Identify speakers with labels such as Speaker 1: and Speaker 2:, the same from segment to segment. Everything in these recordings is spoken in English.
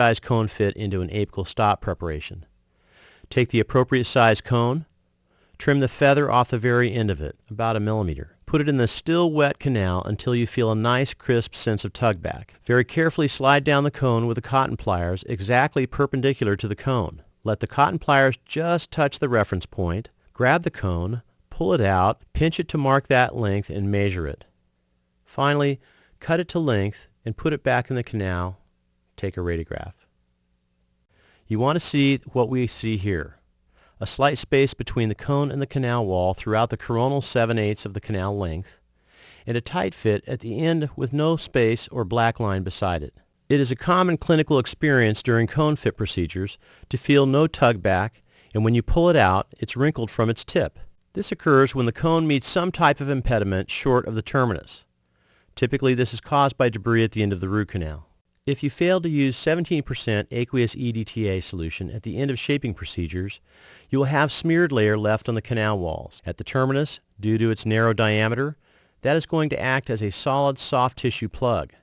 Speaker 1: size cone fit into an apical stop preparation. Take the appropriate size cone, trim the feather off the very end of it, about 1 millimeter. Put it in the still wet canal until you feel a nice crisp sense of tug back. Very carefully slide down the cone with the cotton pliers exactly perpendicular to the cone. Let the cotton pliers just touch the reference point. Grab the cone, pull it out, pinch it to mark that length and measure it. Finally, cut it to length and put it back in the canal. Take a radiograph. You want to see what we see here. A slight space between the cone and the canal wall throughout the coronal 7/8 of the canal length, and a tight fit at the end with no space or black line beside it. It is a common clinical experience during cone fit procedures to feel no tug back, and when you pull it out, it's wrinkled from its tip. This occurs when the cone meets some type of impediment short of the terminus. Typically, this is caused by debris at the end of the root canal. If you fail to use 17% aqueous EDTA solution at the end of shaping procedures, you will have smeared layer left on the canal walls. At the terminus, due to its narrow diameter, that is going to act as a solid soft tissue plug.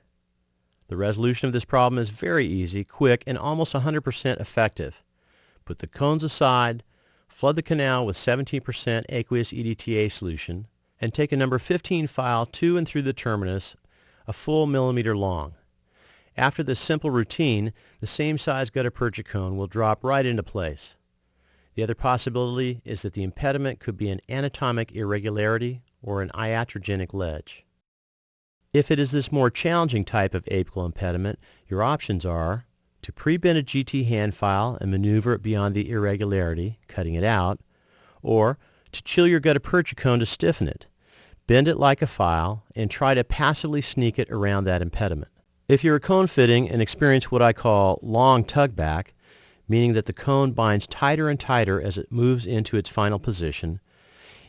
Speaker 1: The resolution of this problem is very easy, quick, and almost 100% effective. Put the cones aside, flood the canal with 17% aqueous EDTA solution, and take a number 15 file to and through the terminus, a full millimeter long. After this simple routine, the same size gutta percha cone will drop right into place. The other possibility is that the impediment could be an anatomic irregularity or an iatrogenic ledge. If it is this more challenging type of apical impediment, your options are to pre-bend a GT hand file and maneuver it beyond the irregularity, cutting it out, or to chill your gutta percha cone to stiffen it. Bend it like a file and try to passively sneak it around that impediment. If you're cone fitting and experience what I call long tug back, meaning that the cone binds tighter and tighter as it moves into its final position,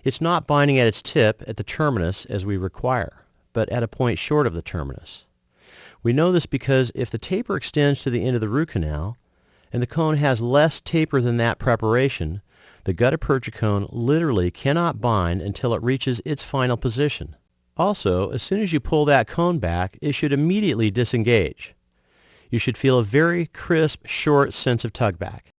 Speaker 1: it's not binding at its tip at the terminus as we require, but at a point short of the terminus. We know this because if the taper extends to the end of the root canal, and the cone has less taper than that preparation, the gutta percha cone literally cannot bind until it reaches its final position. Also, as soon as you pull that cone back, it should immediately disengage. You should feel a very crisp, short sense of tug back.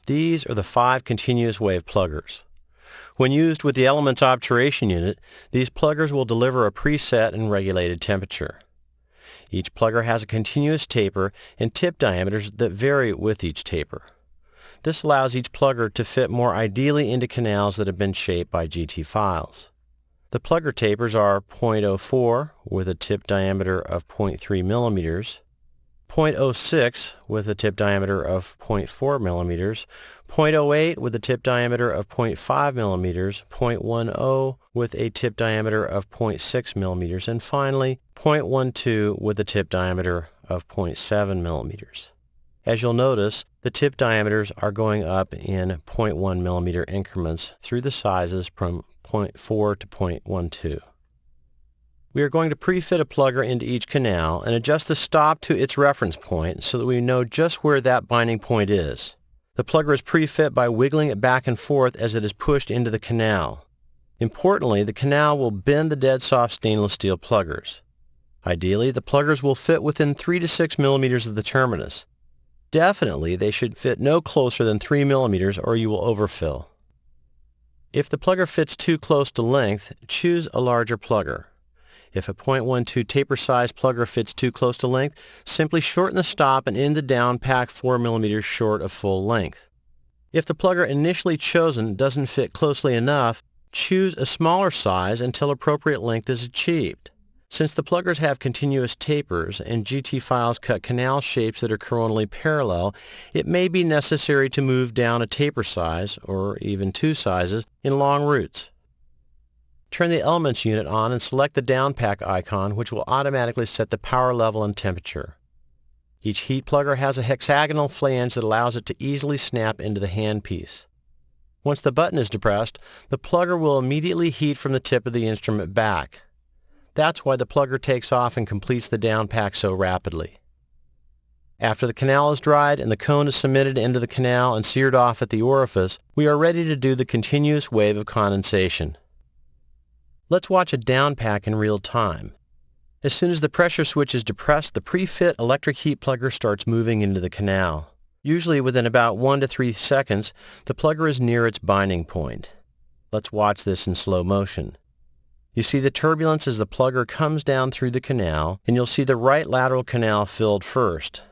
Speaker 1: These are the 5 continuous wave pluggers. When used with the Elements obturation unit, these pluggers will deliver a preset and regulated temperature. Each plugger has a continuous taper and tip diameters that vary with each taper. This allows each plugger to fit more ideally into canals that have been shaped by GT files. The plugger tapers are 0.04 with a tip diameter of 0.3 millimeters, 0.06 with a tip diameter of 0.4 millimeters, 0.08 with a tip diameter of 0.5 millimeters, 0.10 with a tip diameter of 0.6 millimeters, and finally 0.12 with a tip diameter of 0.7 millimeters. As you'll notice, the tip diameters are going up in 0.1 millimeter increments through the sizes from 0.4 to 0.12. We are going to pre-fit a plugger into each canal and adjust the stop to its reference point so that we know just where that binding point is. The plugger is pre-fit by wiggling it back and forth as it is pushed into the canal. Importantly, the canal will bend the dead soft stainless steel pluggers. Ideally, the pluggers will fit within 3 to 6 millimeters of the terminus. Definitely, they should fit no closer than 3 millimeters or you will overfill. If the plugger fits too close to length, choose a larger plugger. If a 0.12 taper size plugger fits too close to length, simply shorten the stop and end the down pack 4 millimeters short of full length. If the plugger initially chosen doesn't fit closely enough, choose a smaller size until appropriate length is achieved. Since the pluggers have continuous tapers and GT files cut canal shapes that are coronally parallel, it may be necessary to move down a taper size, or even 2 sizes, in long roots. Turn the Elements unit on and select the down pack icon, which will automatically set the power level and temperature. Each heat plugger has a hexagonal flange that allows it to easily snap into the handpiece. Once the button is depressed, the plugger will immediately heat from the tip of the instrument back. That's why the plugger takes off and completes the down pack so rapidly. After the canal is dried and the cone is submitted into the canal and seared off at the orifice, we are ready to do the continuous wave of condensation. Let's watch a down pack in real time. As soon as the pressure switch is depressed, the pre-fit electric heat plugger starts moving into the canal. Usually within about 1 to 3 seconds, the plugger is near its binding point. Let's watch this in slow motion. You see the turbulence as the plugger comes down through the canal, and you'll see the right lateral canal filled first.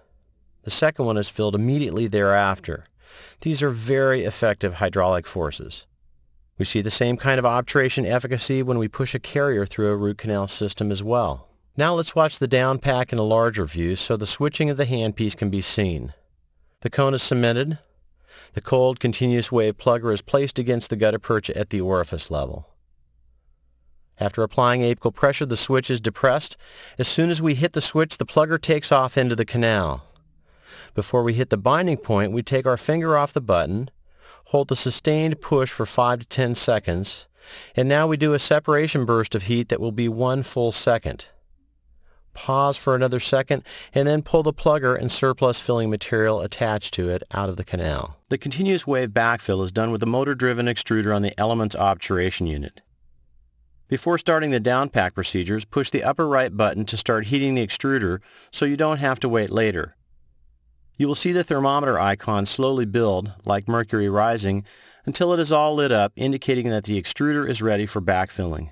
Speaker 1: The second one is filled immediately thereafter. These are very effective hydraulic forces. We see the same kind of obturation efficacy when we push a carrier through a root canal system as well. Now let's watch the down pack in a larger view so the switching of the handpiece can be seen. The cone is cemented. The cold continuous wave plugger is placed against the gutta percha at the orifice level. After applying apical pressure, the switch is depressed. As soon as we hit the switch, the plugger takes off into the canal. Before we hit the binding point, we take our finger off the button, hold the sustained push for 5 to 10 seconds, and now we do a separation burst of heat that will be 1 full second. Pause for another second, and then pull the plugger and surplus filling material attached to it out of the canal. The continuous wave backfill is done with a motor-driven extruder on the element's obturation unit. Before starting the downpack procedures, push the upper right button to start heating the extruder so you don't have to wait later. You will see the thermometer icon slowly build, like mercury rising, until it is all lit up, indicating that the extruder is ready for backfilling.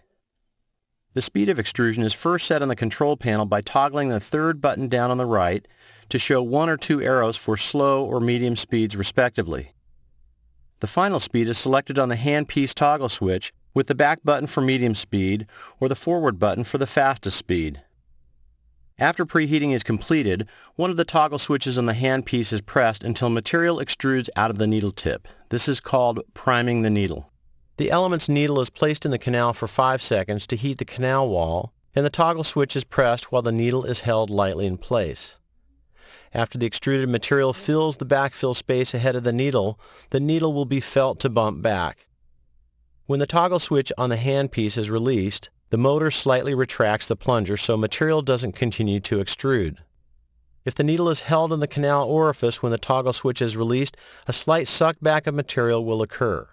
Speaker 1: The speed of extrusion is first set on the control panel by toggling the third button down on the right to show 1 or 2 arrows for slow or medium speeds respectively. The final speed is selected on the handpiece toggle switch with the back button for medium speed or the forward button for the fastest speed. After preheating is completed, one of the toggle switches on the handpiece is pressed until material extrudes out of the needle tip. This is called priming the needle. The element's needle is placed in the canal for 5 seconds to heat the canal wall, and the toggle switch is pressed while the needle is held lightly in place. After the extruded material fills the backfill space ahead of the needle will be felt to bump back. When the toggle switch on the handpiece is released, the motor slightly retracts the plunger so material doesn't continue to extrude. If the needle is held in the canal orifice when the toggle switch is released, a slight suck back of material will occur.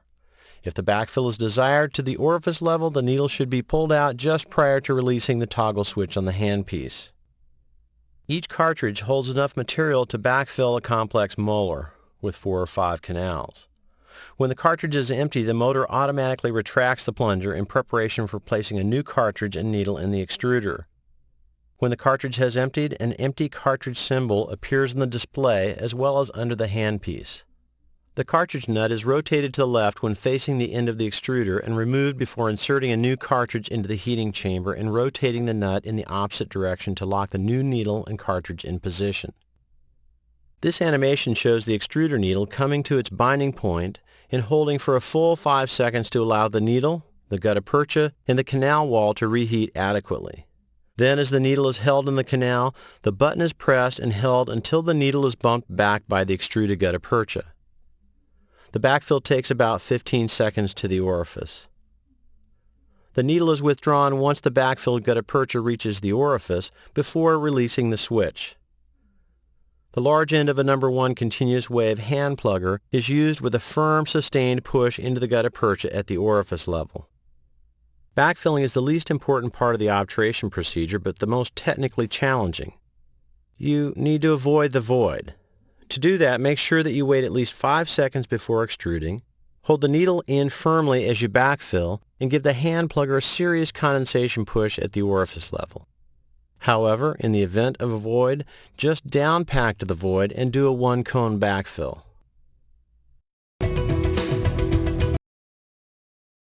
Speaker 1: If the backfill is desired to the orifice level, the needle should be pulled out just prior to releasing the toggle switch on the handpiece. Each cartridge holds enough material to backfill a complex molar with 4 or 5 canals. When the cartridge is empty, the motor automatically retracts the plunger in preparation for placing a new cartridge and needle in the extruder. When the cartridge has emptied, an empty cartridge symbol appears in the display as well as under the handpiece. The cartridge nut is rotated to the left when facing the end of the extruder and removed before inserting a new cartridge into the heating chamber and rotating the nut in the opposite direction to lock the new needle and cartridge in position. This animation shows the extruder needle coming to its binding point and holding for a full 5 seconds to allow the needle, the gutta percha, and the canal wall to reheat adequately. Then, as the needle is held in the canal, the button is pressed and held until the needle is bumped back by the extruded gutta percha. The backfill takes about 15 seconds to the orifice. The needle is withdrawn once the backfilled gutta percha reaches the orifice before releasing the switch. The large end of a number 1 continuous wave hand plugger is used with a firm, sustained push into the gutta percha at the orifice level. Backfilling is the least important part of the obturation procedure, but the most technically challenging. You need to avoid the void. To do that, make sure that you wait at least 5 seconds before extruding, hold the needle in firmly as you backfill, and give the hand plugger a serious condensation push at the orifice level. However, in the event of a void, just downpack to the void and do a 1-cone backfill.